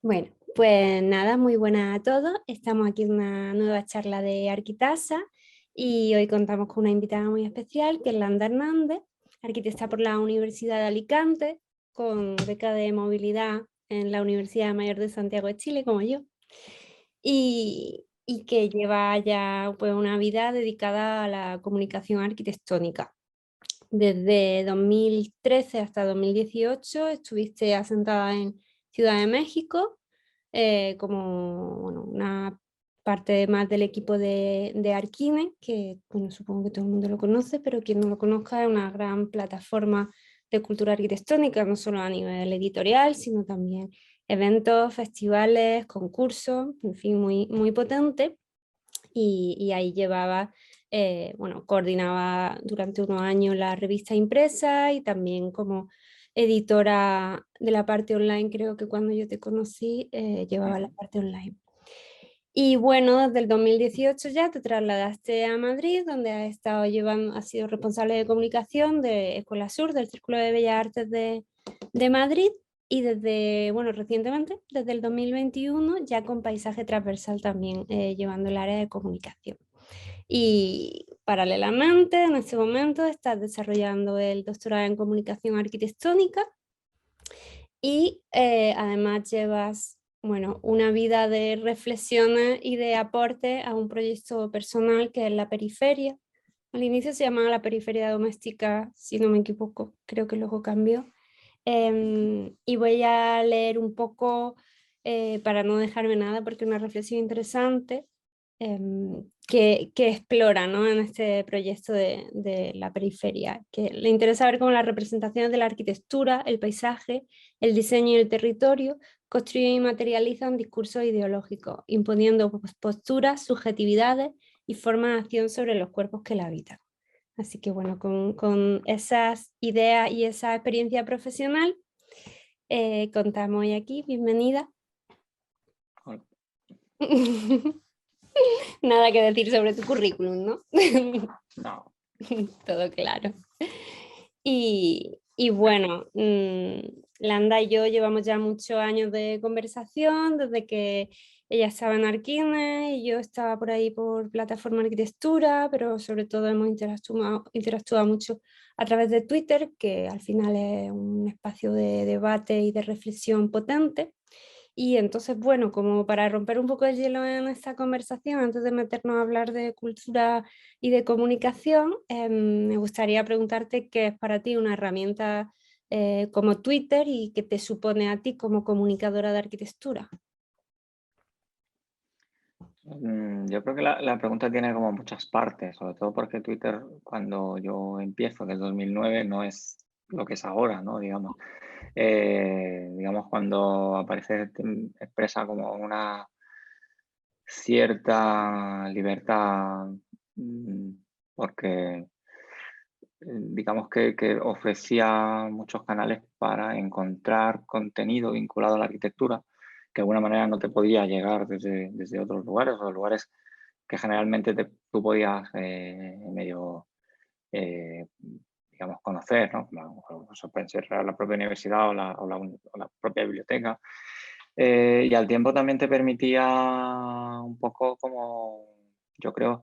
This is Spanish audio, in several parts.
Bueno, pues nada, muy buenas a todos. Estamos aquí en una nueva charla de Arquitasa y hoy contamos con una invitada muy especial, que es Landa Hernández, arquitecta por la Universidad de Alicante, con beca de movilidad en la Universidad Mayor de Santiago de Chile, como yo, y que lleva ya pues, una vida dedicada a la comunicación arquitectónica. Desde 2013 hasta 2018 estuviste asentada en Ciudad de México como bueno, una parte más del equipo de Arquine, que bueno, supongo que todo el mundo lo conoce, pero quien no lo conozca es una gran plataforma de cultura arquitectónica, no solo a nivel editorial, sino también eventos, festivales, concursos, en fin, muy, muy potente. Y ahí llevaba, bueno, coordinaba durante unos años la revista impresa y también como editora de la parte online, creo que cuando yo te conocí, llevaba la parte online. Y bueno, desde el 2018 ya te trasladaste a Madrid, donde has estado llevando, has sido responsable de comunicación de Escuela Sur, del Círculo de Bellas Artes de Madrid, y desde, bueno, recientemente, desde el 2021, ya con Paisaje Transversal también, llevando el área de comunicación. Y paralelamente, en este momento, estás desarrollando el doctorado en comunicación arquitectónica y además llevas, bueno, una vida de reflexiones y de aporte a un proyecto personal que es La Periferia. Al inicio se llamaba La Periferia Doméstica, si no me equivoco, creo que luego cambió. Y voy a leer un poco, para no dejarme nada, porque es una reflexión interesante, que explora, ¿no? En este proyecto de la periferia, que le interesa ver cómo las representaciones de la arquitectura, el paisaje, el diseño y el territorio construyen y materializan discursos ideológicos, imponiendo posturas, subjetividades y formas de acción sobre los cuerpos que la habitan. Así que bueno, con esas ideas y esa experiencia profesional, contamos hoy aquí. Bienvenida. Hola. Nada que decir sobre tu currículum, ¿no? No, Todo claro. Y bueno, Landa y yo llevamos ya muchos años de conversación, desde que ella estaba en Arquines y yo estaba por ahí por plataforma arquitectura, pero sobre todo hemos interactuado mucho a través de Twitter, que al final es un espacio de debate y de reflexión potente. Y entonces, bueno, como para romper un poco el hielo en esta conversación, antes de meternos a hablar de cultura y de comunicación, me gustaría preguntarte qué es para ti una herramienta como Twitter y qué te supone a ti como comunicadora de arquitectura. yo creo que la pregunta tiene como muchas partes, sobre todo porque Twitter, cuando yo empiezo, que es 2009, no es lo que es ahora, ¿no? Digamos cuando aparece, expresa como una cierta libertad, mm, porque digamos que ofrecía muchos canales para encontrar contenido vinculado a la arquitectura que de alguna manera no te podía llegar desde otros lugares o lugares que generalmente tú podías medio, eh, digamos, conocer, ¿no? Como eso puede ser la propia universidad o la propia biblioteca. Y al tiempo también te permitía un poco como, yo creo,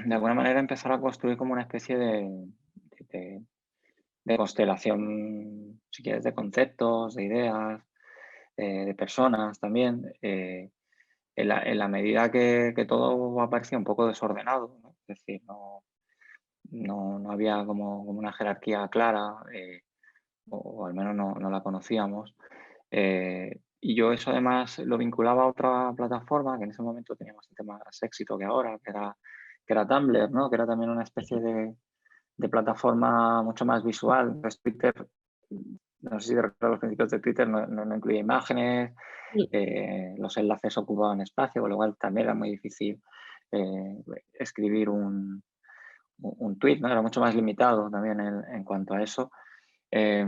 de alguna manera empezar a construir como una especie de- de constelación, si quieres, de conceptos, de ideas, de personas también, en la medida que todo aparecía un poco desordenado, ¿no? Es decir, no había como una jerarquía clara, o al menos no la conocíamos. Y yo eso además lo vinculaba a otra plataforma que en ese momento tenía bastante más éxito que ahora, que era Tumblr, ¿no? Que era también una especie de plataforma mucho más visual. Entonces, Twitter, no sé si te recuerdas, los principios de Twitter no incluía imágenes, Sí. los enlaces ocupaban espacio, con lo cual también era muy difícil escribir un tweet, ¿no? Era mucho más limitado también en cuanto a eso. Eh,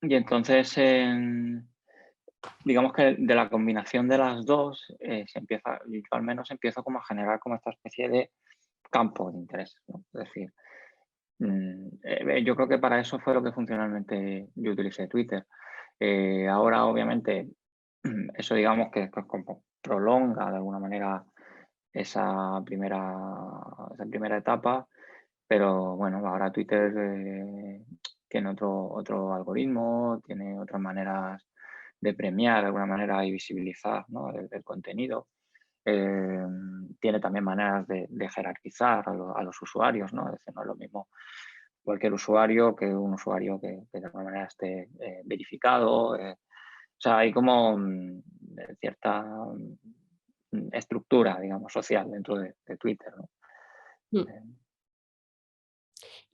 y entonces, digamos que de la combinación de las dos, yo al menos empiezo como a generar como esta especie de campo de interés, ¿no? Es decir, yo creo que para eso fue lo que funcionalmente yo utilicé Twitter. Ahora, obviamente, eso digamos que como prolonga de alguna manera esa primera etapa, pero bueno, ahora Twitter tiene otro algoritmo, tiene otras maneras de premiar de alguna manera y visibilizar, ¿no?, el contenido. Tiene también maneras de jerarquizar a los usuarios, ¿no? Es decir, no es lo mismo cualquier usuario que un usuario que de alguna manera esté verificado. O sea, hay como cierta estructura, digamos, social dentro de Twitter, ¿no? Mm.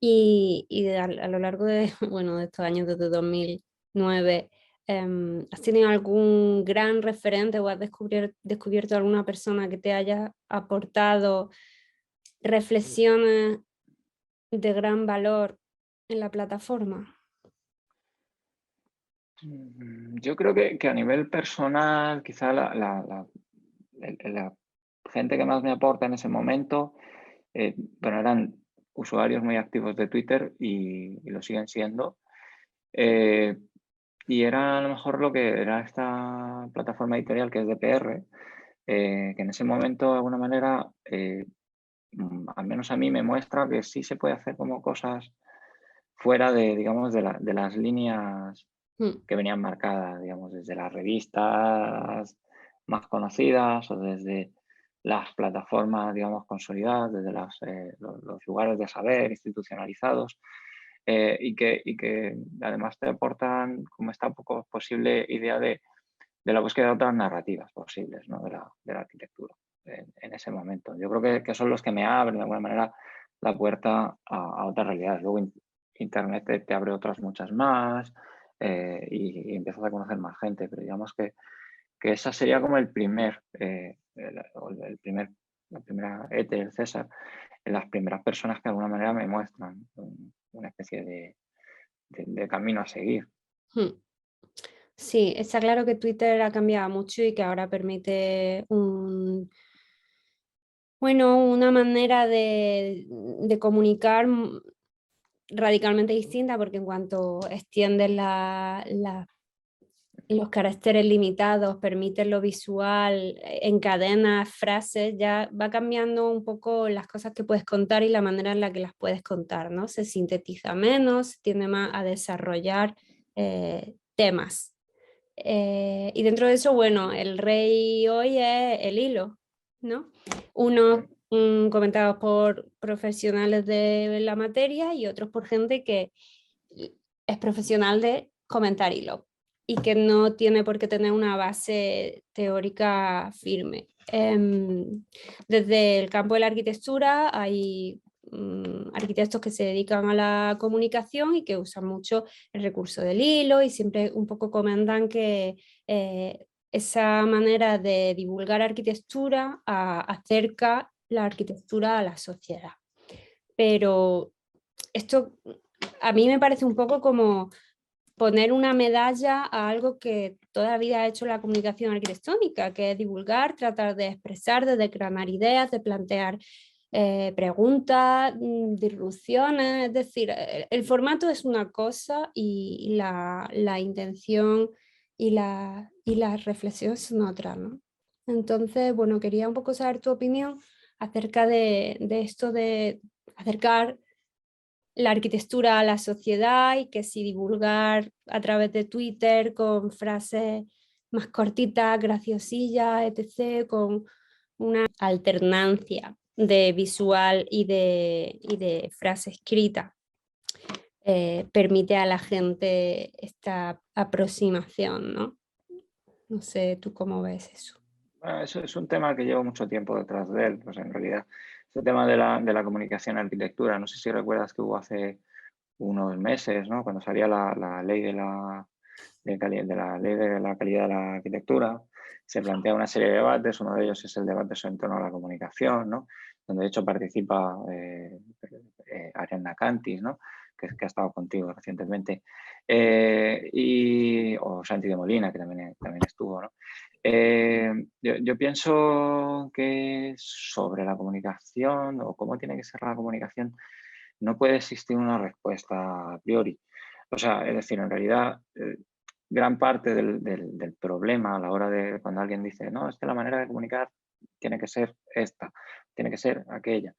Eh, A lo largo de, bueno, de estos años, desde 2009, ¿has tenido algún gran referente o has descubierto alguna persona que te haya aportado reflexiones de gran valor en la plataforma? Yo creo que a nivel personal, quizá la gente que más me aporta en ese momento, bueno, eran usuarios muy activos de Twitter y lo siguen siendo. Eh, y era a lo mejor lo que era esta plataforma editorial que es DPR, que en ese momento de alguna manera, al menos a mí me muestra que sí se puede hacer como cosas fuera de, digamos, de las líneas Mm, que venían marcadas, digamos, desde las revistas más conocidas o desde las plataformas, digamos, consolidadas, desde los lugares de saber institucionalizados, y que además te aportan como esta poco posible idea de la búsqueda de otras narrativas posibles, ¿no?, de la arquitectura en ese momento. Yo creo que son los que me abren de alguna manera la puerta a otras realidades. Luego Internet te abre otras muchas más, y empiezas a conocer más gente, pero digamos que esa sería como el primer, la primera ETE, el César, las primeras personas que de alguna manera me muestran una especie de camino a seguir. mm. Sí, está claro que Twitter ha cambiado mucho y que ahora permite bueno, una manera de comunicar radicalmente distinta, porque en cuanto extiendes los caracteres limitados, permites lo visual, encadenas frases, ya va cambiando un poco las cosas que puedes contar y la manera en la que las puedes contar, ¿no? Se sintetiza menos, tiende más a desarrollar temas. Y dentro de eso, bueno, el rey hoy es el hilo, ¿no? Unos comentados por profesionales de la materia y otros por gente que es profesional de comentar hilo y que no tiene por qué tener una base teórica firme. Desde el campo de la arquitectura hay arquitectos que se dedican a la comunicación y que usan mucho el recurso del hilo y siempre un poco comentan que esa manera de divulgar arquitectura acerca la arquitectura a la sociedad. Pero esto a mí me parece un poco como poner una medalla a algo que toda la vida ha hecho la comunicación arquitectónica, que es divulgar, tratar de expresar, de declamar ideas, de plantear preguntas, disrupciones, es decir, el formato es una cosa y la intención y la reflexión son otra, ¿no? Entonces, bueno, quería un poco saber tu opinión acerca de esto de acercar la arquitectura a la sociedad y que si divulgar a través de Twitter con frases más cortitas, graciosillas, etc., con una alternancia de visual y de frase escrita, permite a la gente esta aproximación, ¿no? No sé, ¿tú cómo ves eso? Bueno, eso es un tema que llevo mucho tiempo detrás de él, pues en realidad. Ese tema de la comunicación en arquitectura, no sé si recuerdas que hubo hace unos meses, ¿no?, cuando salía la ley de la ley de la calidad de la arquitectura, se plantea una serie de debates. Uno de ellos es el debate en torno a la comunicación, ¿no?, donde de hecho participa Ariadna Cantis, ¿no?, que ha estado contigo recientemente, o Santi de Molina, que también estuvo, ¿no? Yo pienso que sobre la comunicación o cómo tiene que ser la comunicación, no puede existir una respuesta a priori. O sea, es decir, en realidad, gran parte del problema a la hora de cuando alguien dice, no, es que la manera de comunicar tiene que ser esta, tiene que ser aquella,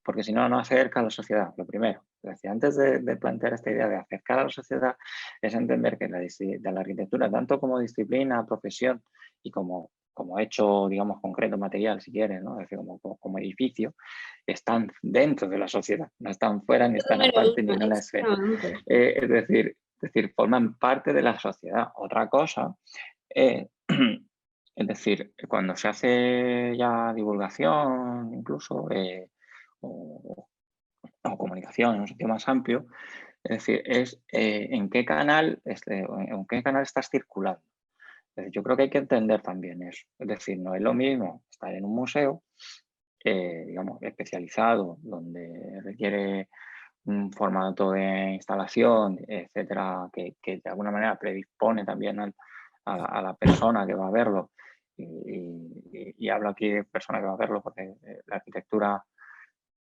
porque si no, no acerca a la sociedad, lo primero. Es decir, antes de plantear esta idea de acercar a la sociedad, es entender que de la arquitectura, tanto como disciplina, profesión y como hecho, digamos, concreto, material, si quieres, ¿no? Es decir, como edificio, están dentro de la sociedad, no están fuera, ni están Número aparte, ni uno, en una esfera. exactamente. Es decir, forman parte de la sociedad. Otra cosa, eh, es decir, cuando se hace ya divulgación, incluso, o, o comunicación en un sitio más amplio, es decir, es en qué canal estás circulando. Es decir, yo creo que hay que entender también eso. Es decir, no es lo mismo estar en un museo, digamos, especializado, donde requiere un formato de instalación, etcétera, que de alguna manera predispone también a la persona que va a verlo. Y hablo aquí de persona que va a verlo porque la arquitectura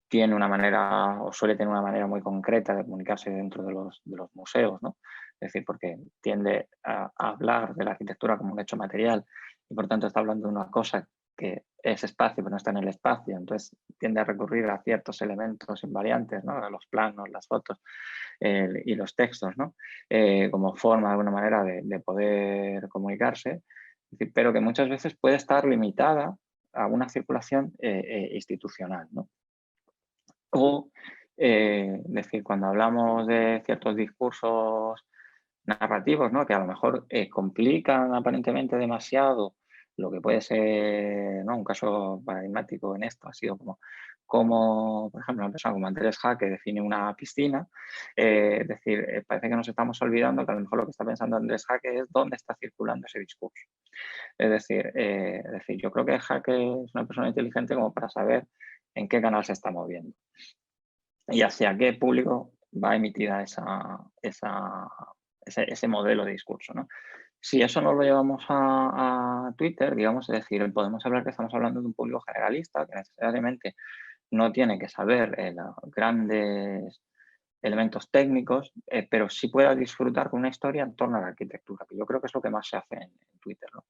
tiene una manera o suele tener una manera muy concreta de comunicarse dentro de los museos, ¿no? Es decir, porque tiende a hablar de la arquitectura como un hecho material y por tanto está hablando de una cosa que es espacio pero no está en el espacio, entonces tiende a recurrir a ciertos elementos invariantes, ¿no? Los planos, las fotos y los textos, ¿no? Como forma de alguna manera de poder comunicarse, pero que muchas veces puede estar limitada a una circulación institucional, ¿no? O, decir, cuando hablamos de ciertos discursos narrativos, ¿no? Que a lo mejor complican aparentemente demasiado lo que puede ser, ¿no? Un caso paradigmático en esto ha sido como, por ejemplo, una persona como Andrés Jaque define una piscina. Es decir, parece que nos estamos olvidando que a lo mejor lo que está pensando Andrés Jaque es dónde está circulando ese discurso. Es decir, yo creo que Jaque es una persona inteligente como para saber en qué canal se está moviendo y hacia qué público va emitida ese modelo de discurso, ¿no? Si eso no lo llevamos a Twitter, digamos, es decir, podemos hablar que estamos hablando de un público generalista que necesariamente no tiene que saber grandes elementos técnicos, pero sí pueda disfrutar con una historia en torno a la arquitectura, que yo creo que es lo que más se hace en Twitter, ¿no?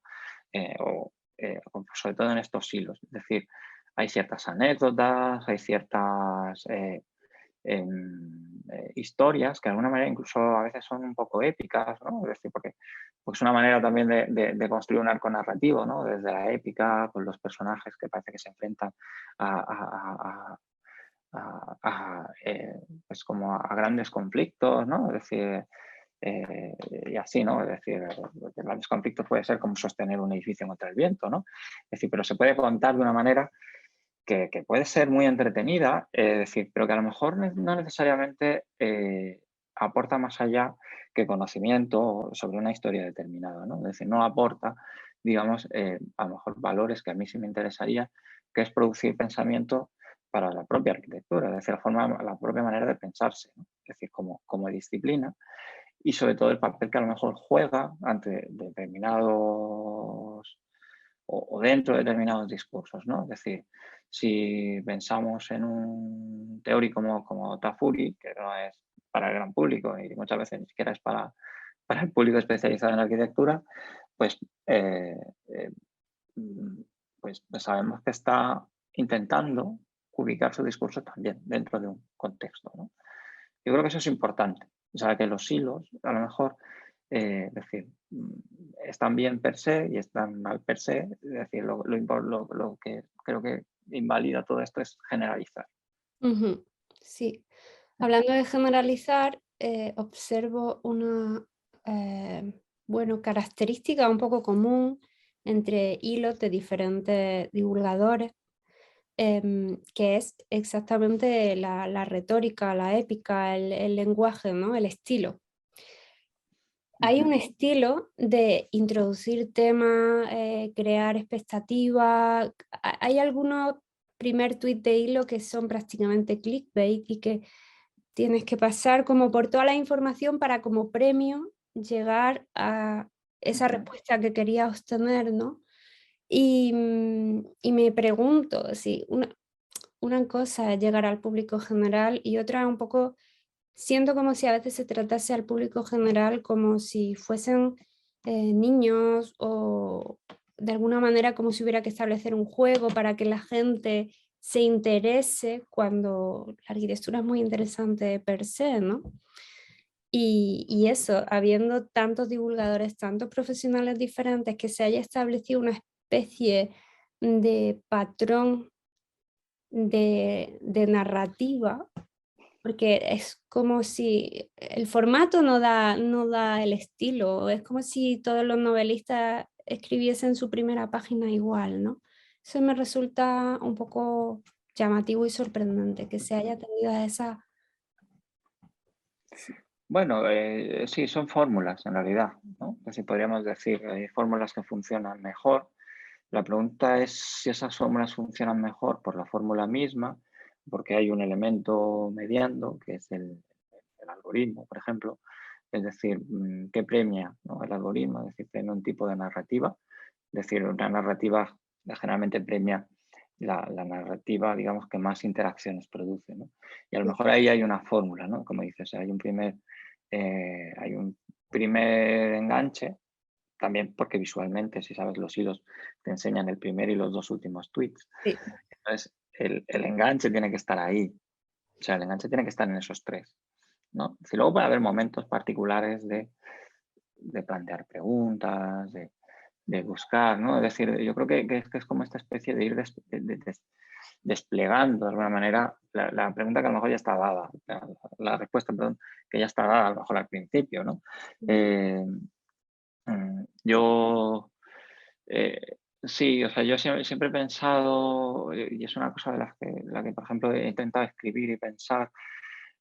Sobre todo en estos hilos. Es decir, hay ciertas anécdotas, hay ciertas historias que de alguna manera incluso a veces son un poco épicas, ¿no? Es decir, porque pues es una manera también de construir un arco narrativo, ¿no? Desde la épica, con los personajes que parece que se enfrentan a, pues como a grandes conflictos, ¿no? Es decir, y así, ¿no? Es decir, grandes conflictos puede ser como sostener un edificio contra el viento, ¿no? Es decir, pero se puede contar de una manera que puede ser muy entretenida, es decir, pero que a lo mejor no necesariamente aporta más allá que conocimiento sobre una historia determinada, ¿no? Es decir, no aporta, digamos, a lo mejor valores que a mí sí me interesaría, que es producir pensamiento para la propia arquitectura, es decir, la propia manera de pensarse, ¿no? Es decir, como disciplina y sobre todo el papel que a lo mejor juega ante determinados o dentro de determinados discursos, ¿no? Es decir, si pensamos en un teórico como Tafuri, que no es para el gran público y muchas veces ni siquiera es para el público especializado en arquitectura, pues, eh, eh, mm, pues sabemos que está intentando ubicar su discurso también dentro de un contexto, ¿no? Yo creo que eso es importante. O sea, que los hilos, a lo mejor, es decir, están bien per se y están mal per se. Es decir, lo que creo que invalida todo esto es generalizar. Ujú, sí. Hablando de generalizar, observo una bueno, característica un poco común entre hilos de diferentes divulgadores, que es exactamente la retórica, la épica, el lenguaje, ¿no? El estilo. Hay un Ujú, estilo de introducir temas, crear expectativas. Hay algunos primer tweet de hilo que son prácticamente clickbait y que tienes que pasar como por toda la información para como premio llegar a esa ujú, respuesta que querías obtener, ¿no? Y me pregunto si una cosa es llegar al público general y otra un poco siento como si a veces se tratase al público general como si fuesen niños, o de alguna manera como si hubiera que establecer un juego para que la gente se interese, cuando la arquitectura es muy interesante per se, ¿no? Y eso, habiendo tantos divulgadores, tantos profesionales diferentes, que se haya establecido una especie de patrón de narrativa, porque es como si el formato no da el estilo, es como si todos los novelistas escribiesen su primera página igual, ¿no? Eso me resulta un poco llamativo y sorprendente, que se haya tenido a esa... Bueno, sí, son fórmulas en realidad, ¿no? Así podríamos decir, hay fórmulas que funcionan mejor. La pregunta es si esas fórmulas funcionan mejor por la fórmula misma, porque hay un elemento mediando, que es el algoritmo, por ejemplo. Es decir, ¿qué premia, no, el algoritmo? Es decir, tiene un tipo de narrativa. Es decir, una narrativa generalmente premia la narrativa, digamos, que más interacciones produce, ¿no? Y a lo mejor ahí hay una fórmula, ¿no? Como dices, hay un primer enganche, también porque visualmente, si sabes, los hilos te enseñan el primer y los dos últimos tweets. Sí, Entonces, el enganche tiene que estar ahí. O sea, el enganche tiene que estar en esos tres, ¿no? Si luego puede haber momentos particulares de plantear preguntas, de buscar, ¿no? Es decir, yo creo que es como esta especie de ir desplegando de alguna manera la pregunta que a lo mejor ya está dada, la respuesta, perdón, que ya está dada a lo mejor al principio, ¿no? Yo, sí, o sea, yo siempre he pensado, y es una cosa de la que, por ejemplo, he intentado escribir y pensar,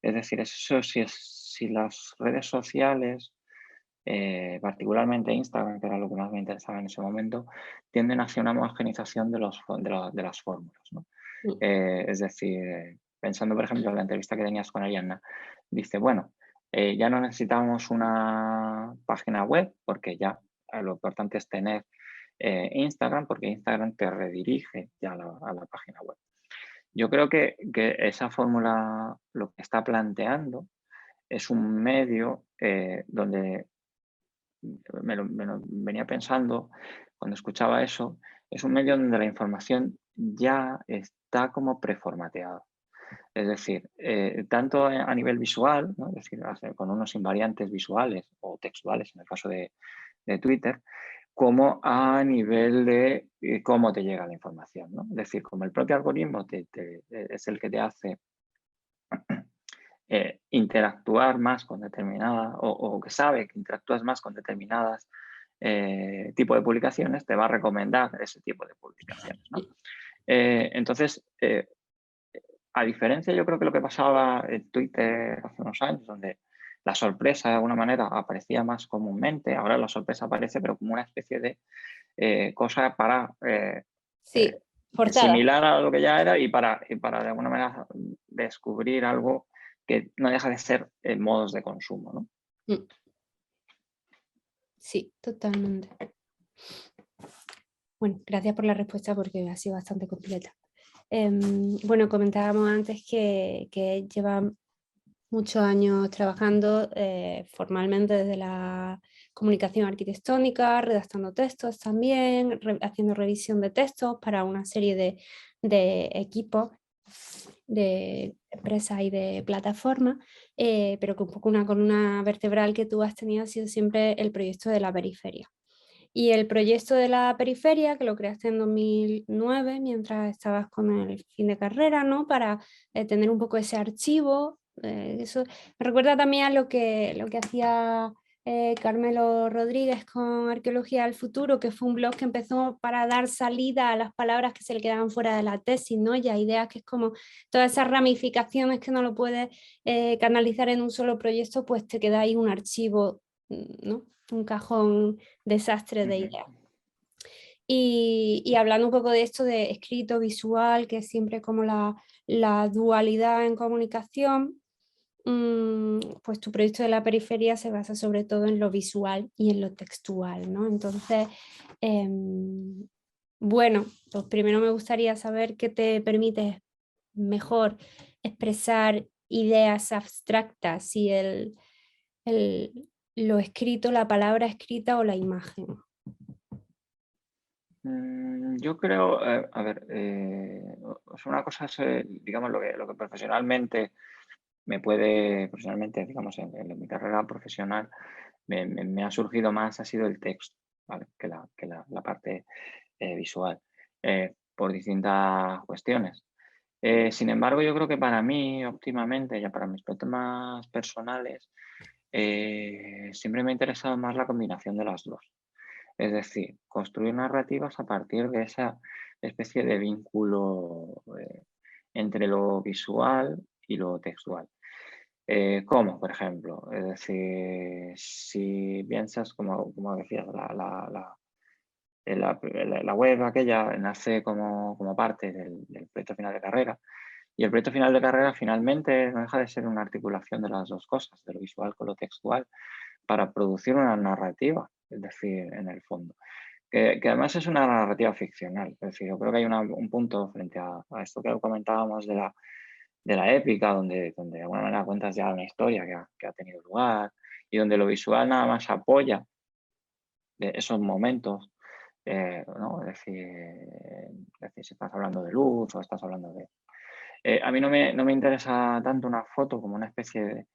es decir, eso si las redes sociales, particularmente Instagram, que era lo que más me interesaba en ese momento, tienden hacia una homogenización de las fórmulas, ¿no? sí, Es decir, pensando, por ejemplo, en la entrevista que tenías con Arianna, dice, bueno, ya no necesitamos una página web porque ya lo importante es tener Instagram, porque Instagram te redirige ya a la página web. Yo creo que esa fórmula lo que está planteando es un medio donde me lo venía pensando cuando escuchaba eso, es un medio donde la información ya está como preformateada. Es decir, tanto a nivel visual, ¿no? Es decir, con unos invariantes visuales o textuales en el caso de Twitter, como a nivel de cómo te llega la información, ¿no? Es decir, como el propio algoritmo es el que te hace interactuar más con determinadas, o que sabe que interactúas más con determinadas tipo de publicaciones, te va a recomendar ese tipo de publicaciones, ¿no? Entonces, a diferencia, yo creo que lo que pasaba en Twitter hace unos años, donde la sorpresa de alguna manera aparecía más comúnmente, ahora la sorpresa aparece pero como una especie de cosa para sí, forzada. similar a lo que ya era y para de alguna manera descubrir algo que no deja de ser modos de consumo, ¿no? Mm, sí, totalmente. Bueno, gracias por la respuesta porque ha sido bastante completa. Bueno, comentábamos antes que lleva muchos años trabajando formalmente desde la comunicación arquitectónica, redactando textos también, haciendo revisión de textos para una serie de equipos de empresas y de plataformas, pero que un poco una columna vertebral que tú has tenido ha sido siempre el proyecto de la periferia. Y el proyecto de la periferia, que lo creaste en 2009, mientras estabas con el fin de carrera, ¿no? Para tener un poco ese archivo. Eso me recuerda también a lo que hacía Carmelo Rodríguez con Arqueología del Futuro, que fue un blog que empezó para dar salida a las palabras que se le quedaban fuera de la tesis, ¿no? Y a ideas que es como todas esas ramificaciones que no lo puedes canalizar en un solo proyecto, pues te queda ahí un archivo, ¿no? Un cajón desastre de Ujú. ideas. Y hablando un poco de esto de escrito, visual, que es siempre como la dualidad en comunicación, pues tu proyecto de la periferia se basa sobre todo en lo visual y en lo textual, ¿no? Entonces, bueno, pues primero me gustaría saber qué te permite mejor expresar ideas abstractas, si el lo escrito, la palabra escrita o la imagen? Yo creo, a ver, o sea, una cosa es, digamos, lo que profesionalmente profesionalmente, digamos, en mi carrera profesional, me ha surgido más, ha sido el texto, ¿vale? Que la parte visual, por distintas cuestiones. Sin embargo, yo creo que para mí, óptimamente, ya para mis aspectos más personales, siempre me ha interesado más la combinación de las dos. Es decir, construir narrativas a partir de esa especie de vínculo entre lo visual y lo textual. ¿Cómo, por ejemplo? Es decir, si piensas, como decías, la web aquella nace como parte del proyecto final de carrera, y el proyecto final de carrera finalmente no deja de ser una articulación de las dos cosas, de lo visual con lo textual, para producir una narrativa, es decir, en el fondo. Que además es una narrativa ficcional. Es decir, yo creo que hay un punto frente a esto que comentábamos de la épica, donde de alguna manera cuentas ya una historia que ha tenido lugar y donde lo visual nada más apoya de esos momentos, ¿no? Es decir, si estás hablando de luz o estás hablando de... a mí no me interesa tanto una foto como una especie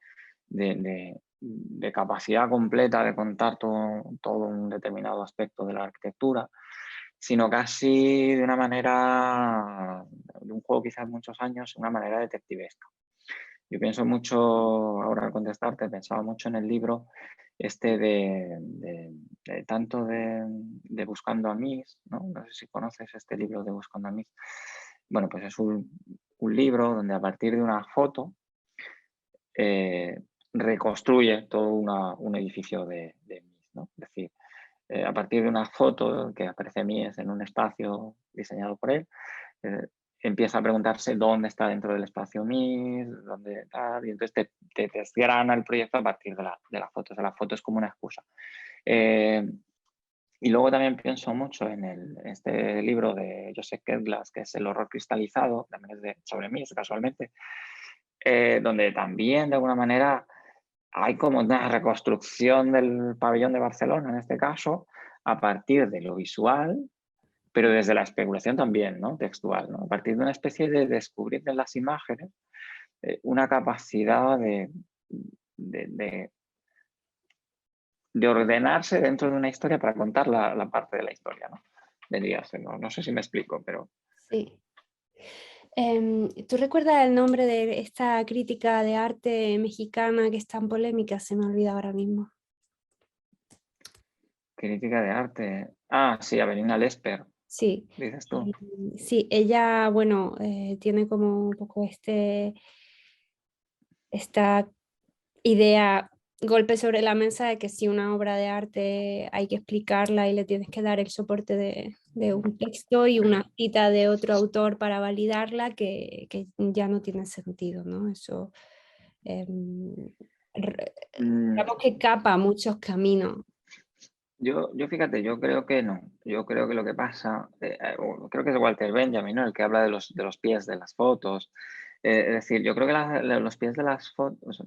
de capacidad completa de contar todo un determinado aspecto de la arquitectura, sino casi de una manera, de un juego quizás muchos años, una manera detectivesca. Yo pienso mucho, ahora al contestarte, pensaba mucho en el libro este tanto de Buscando a Miss, ¿no? No sé si conoces este libro de Buscando a Miss. Bueno, pues es un libro donde a partir de una foto eh, reconstruye todo un edificio de Mies, ¿no? Es decir, a partir de una foto que aparece Mies en un espacio diseñado por él, eh, empieza a preguntarse dónde está dentro del espacio Mies, dónde tal, y entonces te desgrana el proyecto a partir de la foto. O sea, la foto es como una excusa. Y luego también pienso mucho en este libro de Joseph Kedglas, que es El horror cristalizado, también es sobre Mies, casualmente, donde también de alguna manera hay como una reconstrucción del pabellón de Barcelona, en este caso, a partir de lo visual, pero desde la especulación también, ¿no? Textual, ¿no? A partir de una especie de descubrir en las imágenes una capacidad de, de- de ordenarse dentro de una historia para contar la parte de la historia, ¿no? Vendría a ser, no sé si me explico, pero... Sí. ¿Tú recuerdas el nombre de esta crítica de arte mexicana que es tan polémica? Se me olvida ahora mismo. Crítica de arte. Ah, sí, Avelina Lesper, Sí, dices tú. sí, ella, bueno, tiene como un poco esta idea, golpe sobre la mesa de que si una obra de arte hay que explicarla y le tienes que dar el soporte de un texto y una cita de otro autor para validarla, que ya no tiene sentido, ¿no? Eso, em, re- Mm, digamos que capa muchos caminos. yo fíjate, yo creo que no. Yo creo que lo que pasa, creo que es Walter Benjamin, ¿no? El que habla de los pies de las fotos. Es decir, yo creo que los pies de las fotos,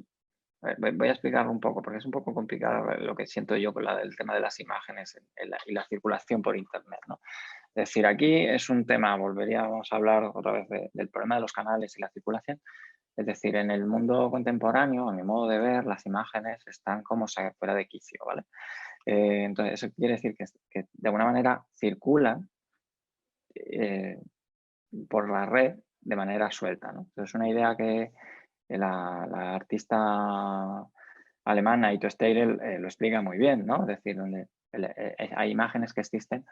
a ver, voy a explicarlo un poco, porque es un poco complicado lo que siento yo con el tema de las imágenes y la circulación por Internet, ¿no? Es decir, aquí es un tema, volveríamos a hablar otra vez del problema de los canales y la circulación. Es decir, en el mundo contemporáneo, a mi modo de ver, las imágenes están como fuera de quicio, ¿vale? Entonces, eso quiere decir que de alguna manera circulan eh, por la red de manera suelta, ¿no? Entonces, es una idea que la artista alemana Ito Steidl lo explica muy bien, ¿no? Es decir, donde hay imágenes que existen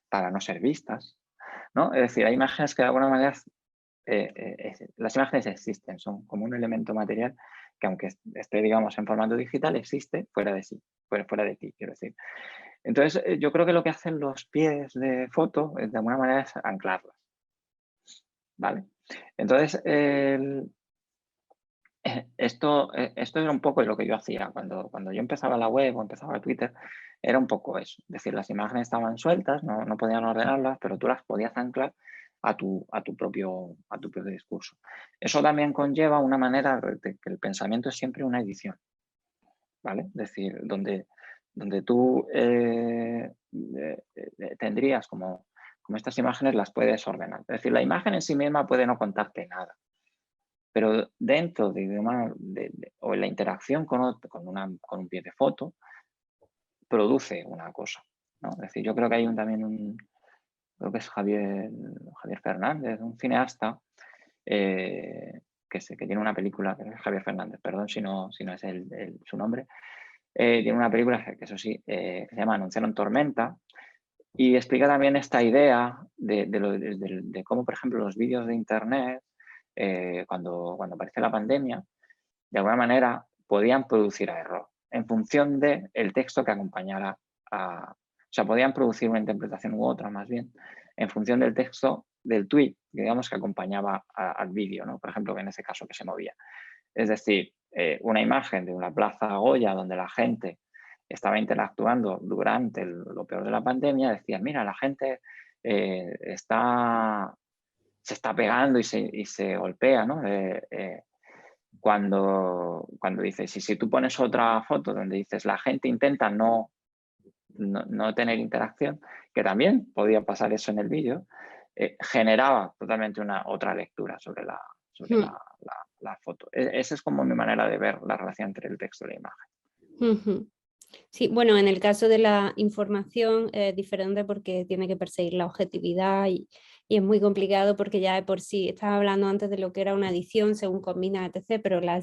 para no ser vistas, ¿no? Es decir, hay imágenes que de alguna manera, las imágenes existen, son como un elemento material que aunque esté, digamos, en formato digital, existe fuera de sí, fuera de ti, quiero decir. Entonces, yo creo que lo que hacen los pies de foto, de alguna manera, es anclarlas, ¿vale? Entonces, esto era un poco lo que yo hacía cuando yo empezaba la web o empezaba Twitter, era un poco eso. Es decir, las imágenes estaban sueltas, no podían ordenarlas, pero tú las podías anclar a tu propio discurso. Eso también conlleva una manera de que el pensamiento es siempre una edición. ¿vale? Es decir, donde tú tendrías como estas imágenes las puedes ordenar. Es decir, la imagen en sí misma puede no contarte nada, pero dentro o en la interacción con un pie de foto, produce una cosa, ¿no? Es decir, yo creo que hay creo que es Javier Fernández, un cineasta, que tiene una película, que es Javier Fernández, perdón si no es su nombre, tiene una película que eso sí, que se llama Anunciaron tormenta, y explica también esta idea de cómo, por ejemplo, los vídeos de internet, cuando aparece la pandemia, de alguna manera podían producir error en función del texto que acompañara o sea, podían producir una interpretación u otra, más bien, en función del texto del tweet, digamos, que acompañaba al vídeo, ¿no? Por ejemplo, en ese caso que se movía. Es decir, una imagen de una plaza Goya donde la gente estaba interactuando durante lo peor de la pandemia, decía, mira, la gente se está pegando y se golpea, ¿no? Cuando dices, y si tú pones otra foto donde dices, la gente intenta no tener interacción, que también podía pasar eso en el vídeo, generaba totalmente otra lectura sobre la foto. Esa es como mi manera de ver la relación entre el texto y la imagen. Sí, bueno, en el caso de la información es diferente porque tiene que perseguir la objetividad y es muy complicado porque ya de por sí, estaba hablando antes de lo que era una edición según combina, etc., pero la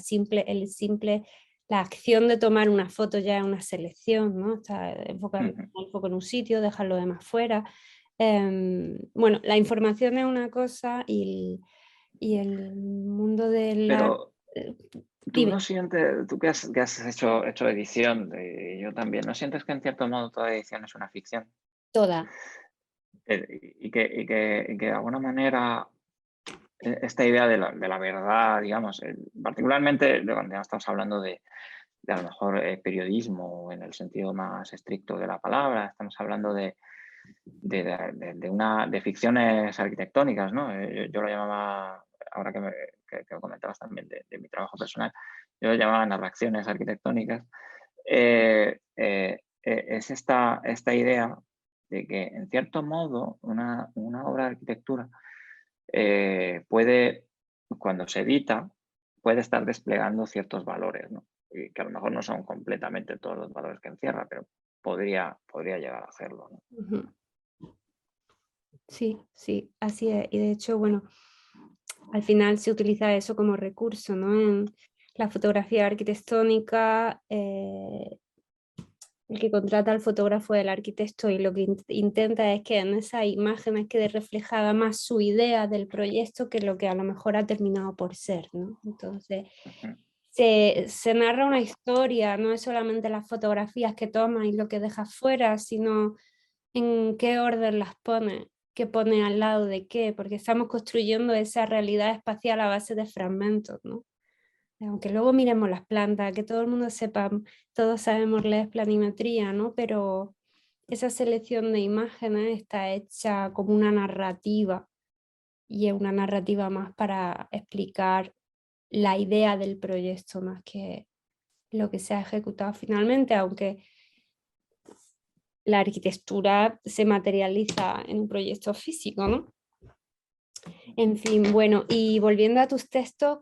acción de tomar una foto ya es una selección, ¿no? Está enfocar el foco en un sitio, dejar lo demás fuera. Bueno, la información es una cosa y el mundo de la... Pero tú Dime, no sientes, tú que has hecho edición, yo también, ¿no sientes que en cierto modo toda edición es una ficción? toda. Y que de alguna manera esta idea de la verdad, digamos, particularmente cuando ya estamos hablando de a lo mejor periodismo en el sentido más estricto de la palabra, estamos hablando de ficciones arquitectónicas, ¿no? Yo lo llamaba, ahora que comentabas también de mi trabajo personal, yo lo llamaba narraciones arquitectónicas. Es esta idea de que, en cierto modo, una obra de arquitectura puede, cuando se edita, puede estar desplegando ciertos valores, ¿no? Y que a lo mejor no son completamente todos los valores que encierra, pero podría llegar a hacerlo, ¿no? Ujú. Sí, sí, así es. Y de hecho, bueno, al final se utiliza eso como recurso, ¿no? En la fotografía arquitectónica, el que contrata al fotógrafo es el arquitecto y lo que intenta es que en esas imágenes quede reflejada más su idea del proyecto que lo que a lo mejor ha terminado por ser, ¿no? Entonces, Ujú. se narra una historia, no es solamente las fotografías que tomas y lo que dejas fuera, sino en qué orden las pone, qué pone al lado de qué, porque estamos construyendo esa realidad espacial a base de fragmentos, ¿no? Aunque luego miremos las plantas, que todo el mundo sepa, todos sabemos leer planimetría, ¿no? Pero esa selección de imágenes está hecha como una narrativa y es una narrativa más para explicar la idea del proyecto más que lo que se ha ejecutado finalmente, aunque la arquitectura se materializa en un proyecto físico, ¿no? En fin, bueno, y volviendo a tus textos,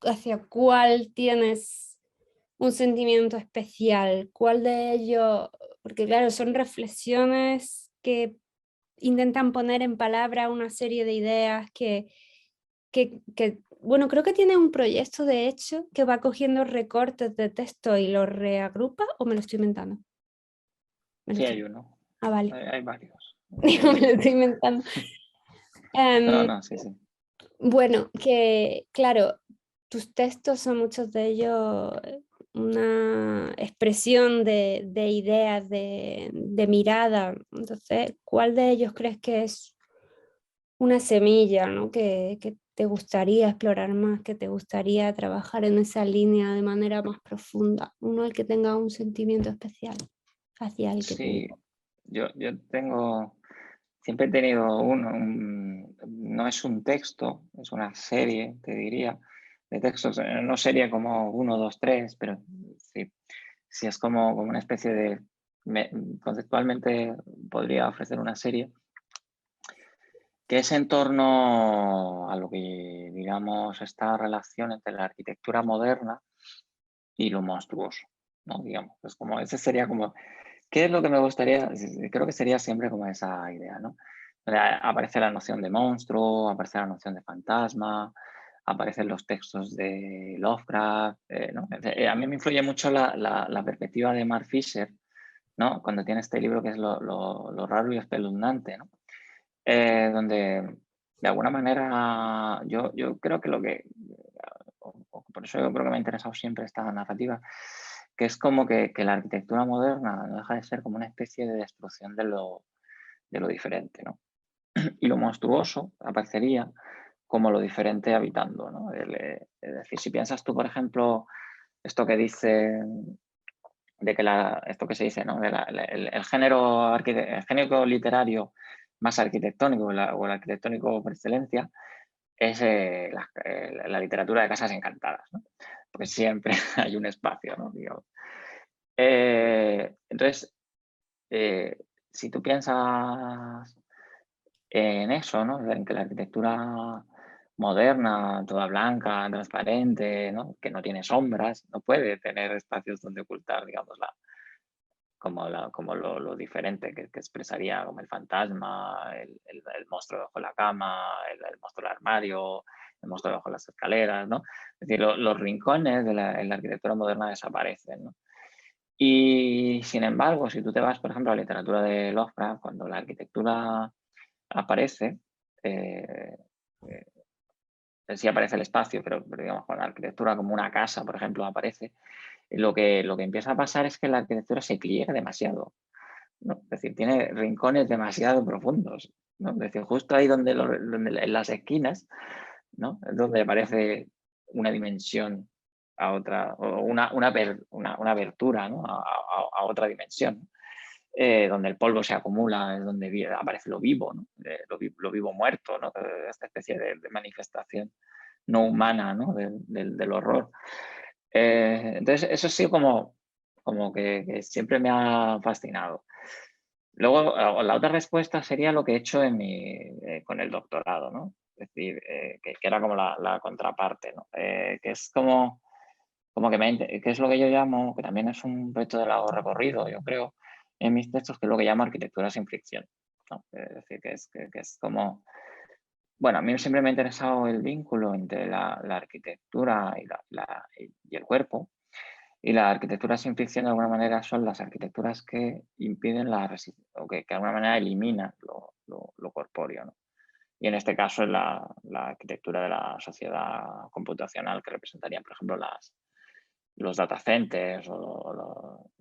¿hacia cuál tienes un sentimiento especial? ¿Cuál de ellos? Porque claro, son reflexiones que intentan poner en palabra una serie de ideas bueno, creo que tiene un proyecto de hecho que va cogiendo recortes de texto y los reagrupa, ¿o me lo estoy inventando? Me lo Sí, estoy... hay uno. Ah, vale. Hay varios. Digo, me lo estoy inventando. No, Em, no, sí, sí. bueno, que claro, tus textos son muchos de ellos una expresión de ideas, de mirada. Entonces, ¿cuál de ellos crees que es una semilla, ¿no? que te gustaría explorar más, que te gustaría trabajar en esa línea de manera más profunda? Uno al que tenga un sentimiento especial hacia el que te Sí, digo. yo siempre he tenido no es un texto, es una serie, te diría, de textos. No sería como uno, dos, tres, pero sí. si es como una especie de, conceptualmente podría ofrecer una serie que es en torno a lo que, digamos, esta relación entre la arquitectura moderna y lo monstruoso, ¿no? Digamos, pues como ese sería como, ¿qué es lo que me gustaría? Creo que sería siempre como esa idea, ¿no? O sea, aparece la noción de monstruo, aparece la noción de fantasma, aparecen los textos de Lovecraft, ¿no? A mí me influye mucho la perspectiva de Mark Fisher, ¿no? Cuando tiene este libro que es lo raro y espeluznante, ¿no? Donde de alguna manera yo creo que por eso yo creo que me ha interesado siempre esta narrativa, que es como que la arquitectura moderna no deja de ser como una especie de destrucción de lo diferente, ¿no? Y lo monstruoso aparecería como lo diferente habitando, ¿no? Es decir, si piensas tú, por ejemplo, esto que dice, de que esto que se dice, ¿no? El género, el género literario más arquitectónico o el arquitectónico por excelencia es la literatura de casas encantadas, ¿no? Porque siempre hay un espacio, ¿no? Digamos. Entonces, si tú piensas en eso, ¿no? En que la arquitectura moderna, toda blanca, transparente, ¿no? Que no tiene sombras, no puede tener espacios donde ocultar, digamos, como lo diferente que expresaría como el fantasma, el monstruo bajo la cama, el monstruo del armario, el monstruo bajo las escaleras, ¿no? Es decir, los rincones de en la arquitectura moderna desaparecen, ¿no? Y sin embargo, si tú te vas, por ejemplo, a la literatura de Lovecraft, cuando la arquitectura aparece, eh, eh, sí aparece el espacio, pero digamos, cuando la arquitectura como una casa, por ejemplo, aparece, lo que empieza a pasar es que la arquitectura se pliega demasiado, ¿no? Es decir, tiene rincones demasiado profundos, ¿no? Es decir, justo ahí donde en las esquinas, ¿no? Es donde aparece una dimensión a otra, o una abertura, ¿no? A otra dimensión. Donde el polvo se acumula, es donde aparece lo vivo, ¿no? Lo vivo muerto, ¿no? Esta especie de manifestación no humana, ¿no? Del horror. Entonces, eso sí como que siempre me ha fascinado. Luego, la otra respuesta sería lo que he hecho con el doctorado, ¿no? Es decir, que era como la contraparte, ¿no? Que es como que es lo que yo llamo, que también es un reto de largo recorrido, yo creo, en mis textos, que es lo que llamo arquitectura sin fricción, ¿no? Es decir, que es como, bueno, a mí siempre me ha interesado el vínculo entre la arquitectura y el cuerpo, y la arquitectura sin fricción de alguna manera son las arquitecturas que impiden la resistencia, o que de alguna manera eliminan lo corpóreo, ¿no? Y en este caso es la arquitectura de la sociedad computacional, que representarían, por ejemplo, los data centers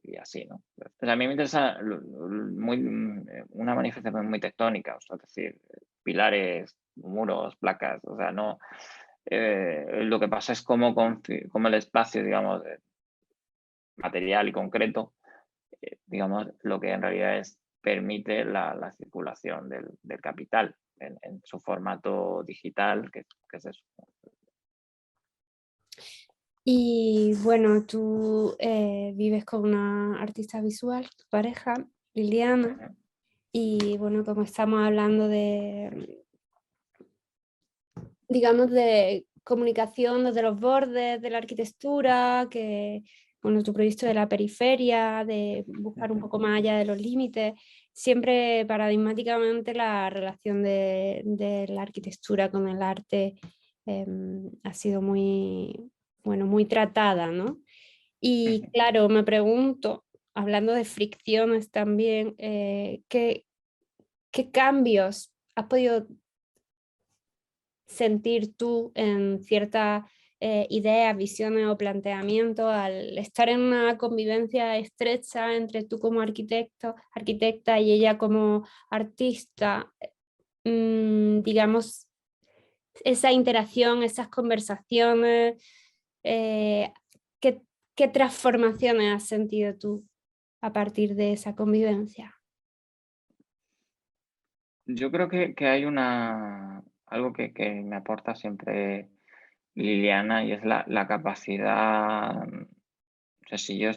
y así, ¿no? Pues a mí me interesa una manifestación muy tectónica, o sea, es decir, pilares, muros, placas, o sea, no. Lo que pasa es cómo el espacio, digamos, material y concreto, digamos, lo que en realidad permite la circulación del capital en su formato digital, que es eso. Y bueno, tú vives con una artista visual, tu pareja, Liliana, y bueno, como estamos hablando de, digamos, de comunicación desde los bordes de la arquitectura, que, bueno, tu proyecto de la periferia, de buscar un poco más allá de los límites, siempre paradigmáticamente la relación de la arquitectura con el arte ha sido muy, bueno, muy tratada, ¿no? Y claro, me pregunto, hablando de fricciones también, ¿qué cambios has podido sentir tú en ciertas ideas, visiones o planteamientos al estar en una convivencia estrecha entre tú como arquitecta y ella como artista? Digamos, esa interacción, esas conversaciones, eh, ¿qué, qué transformaciones has sentido tú a partir de esa convivencia? Yo creo que hay algo que me aporta siempre Liliana, y es la capacidad, o sea, si yo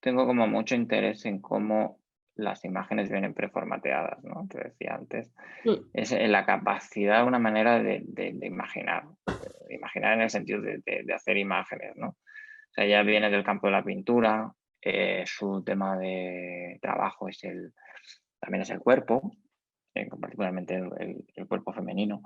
tengo como mucho interés en cómo las imágenes vienen preformateadas, ¿no? Te decía antes, Mm, es en la capacidad, una manera de imaginar, imaginar en el sentido de hacer imágenes, ¿no? O sea, ella viene del campo de la pintura, su tema de trabajo también es el cuerpo, particularmente el cuerpo femenino.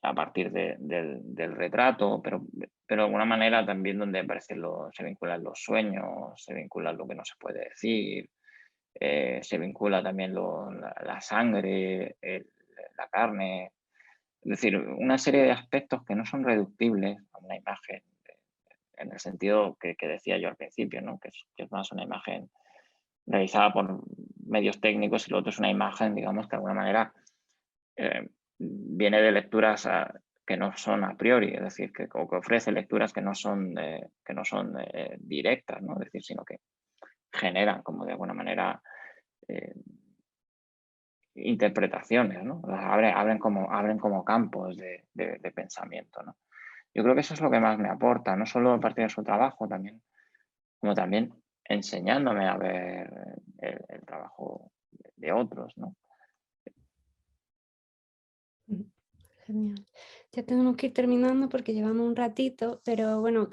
A partir del retrato, pero de alguna manera también donde se vinculan los sueños, se vincula lo que no se puede decir, se vincula también la sangre, la carne, es decir, una serie de aspectos que no son reductibles a una imagen, en el sentido que decía yo al principio, ¿no? Que es más una imagen realizada por medios técnicos y lo otro es una imagen, digamos, que de alguna manera viene de lecturas que no son a priori, es decir, que ofrece lecturas que no son directas, ¿no? Es decir, sino que generan como de alguna manera eh, interpretaciones, ¿no? Abren como campos de pensamiento, ¿no? Yo creo que eso es lo que más me aporta, no solo a partir de su trabajo, como también enseñándome a ver el trabajo de otros, ¿no? mm, genial. Ya tenemos que ir terminando porque llevamos un ratito, pero bueno,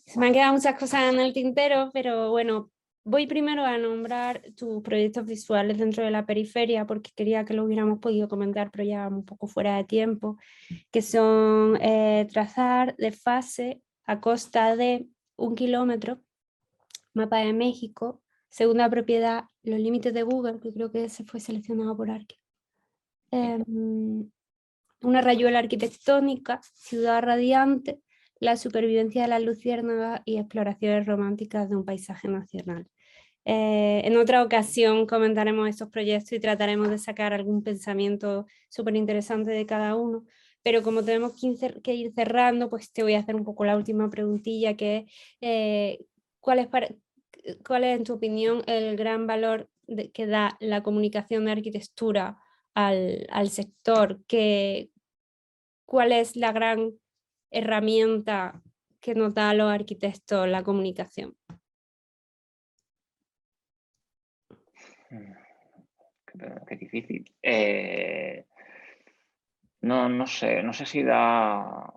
se me han quedado muchas cosas en el tintero, pero bueno, voy primero a nombrar tus proyectos visuales dentro de la periferia porque quería que lo hubiéramos podido comentar, pero ya un poco fuera de tiempo, que son trazar de fase a costa de 1 kilómetro, mapa de México, segunda propiedad, los límites de Google, que creo que ese fue seleccionado por Arque. Una rayuela arquitectónica, ciudad radiante, la supervivencia de las luciérnagas y exploraciones románticas de un paisaje nacional. En otra ocasión comentaremos estos proyectos y trataremos de sacar algún pensamiento súper interesante de cada uno, pero como tenemos que ir cerrando, pues te voy a hacer un poco la última preguntilla, que es ¿cuál es en tu opinión el gran valor que da la comunicación de arquitectura al sector? ¿Cuál es la gran herramienta que nos da a los arquitectos la comunicación? Qué difícil. No sé si da.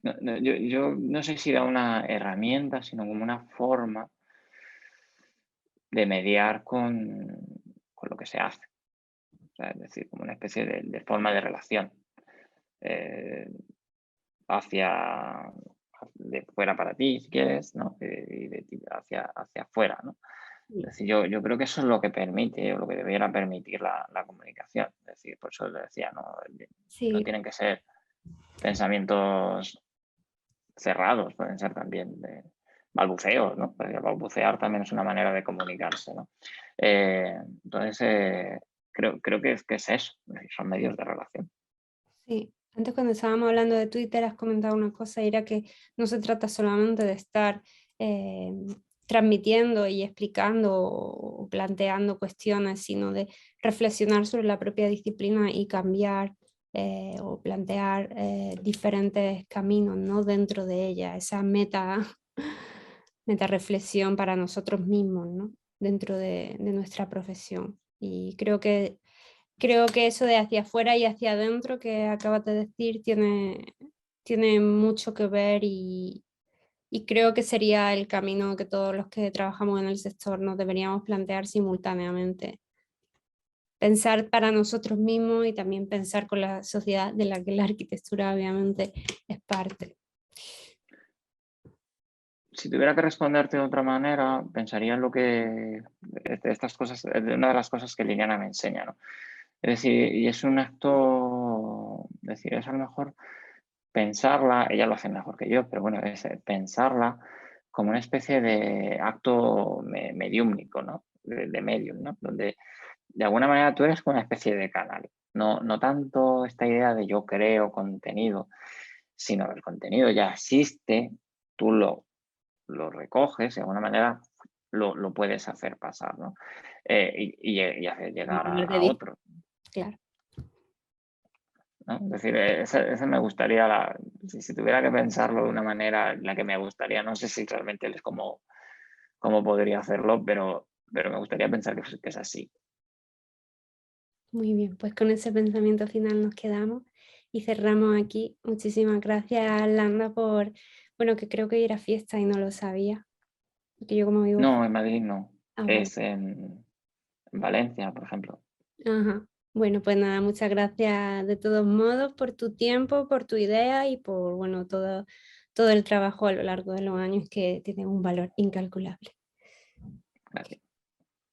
Yo no sé si da una herramienta, sino como una forma de mediar con lo que se hace. O sea, es decir, como una especie de forma de relación hacia de fuera para ti, si quieres, ¿no? Y de ti hacia afuera, ¿no? Es decir, yo creo que eso es lo que permite o lo que debiera permitir la comunicación. Es decir, por eso le decía, no Sí, tienen que ser pensamientos cerrados, pueden ser también balbuceos, ¿no? Porque balbucear también es una manera de comunicarse, ¿no? Entonces, creo que es eso, son medios de relación. sí. Antes cuando estábamos hablando de Twitter has comentado una cosa, y era que no se trata solamente de estar eh, transmitiendo y explicando o planteando cuestiones, sino de reflexionar sobre la propia disciplina y cambiar o plantear diferentes caminos, ¿no? Dentro de ella, esa meta reflexión para nosotros mismos, ¿no? Dentro de nuestra profesión. Y creo que eso de hacia afuera y hacia adentro que acabas de decir tiene mucho que ver, y creo que sería el camino que todos los que trabajamos en el sector nos deberíamos plantear simultáneamente. Pensar para nosotros mismos y también pensar con la sociedad de la que la arquitectura obviamente es parte. Si tuviera que responderte de otra manera, pensaría en lo que de estas cosas, de una de las cosas que Liliana me enseña, ¿no? Es decir, y es un acto, es decir, es a lo mejor pensarla, ella lo hace mejor que yo, pero bueno, es pensarla como una especie de acto mediúmnico, ¿no? De medium, ¿no? Donde de alguna manera tú eres como una especie de canal. No tanto esta idea de yo creo contenido, sino el contenido ya existe, tú lo recoges, de alguna manera lo puedes hacer pasar, ¿no? Y hacer llegar Hablar de a otro. claro. ¿no? Es decir, ese me gustaría, si tuviera que pensarlo de una manera en la que me gustaría, no sé si realmente es como podría hacerlo, pero me gustaría pensar que es así. Muy bien, pues con ese pensamiento final nos quedamos y cerramos aquí. Muchísimas gracias, Landa, por, bueno, que creo que hoy era fiesta y no lo sabía, porque yo como vivo No, en Madrid no, bueno, es en Valencia, por ejemplo. ajá. Bueno, pues nada, muchas gracias de todos modos por tu tiempo, por tu idea y por, bueno, todo el trabajo a lo largo de los años que tiene un valor incalculable. Gracias.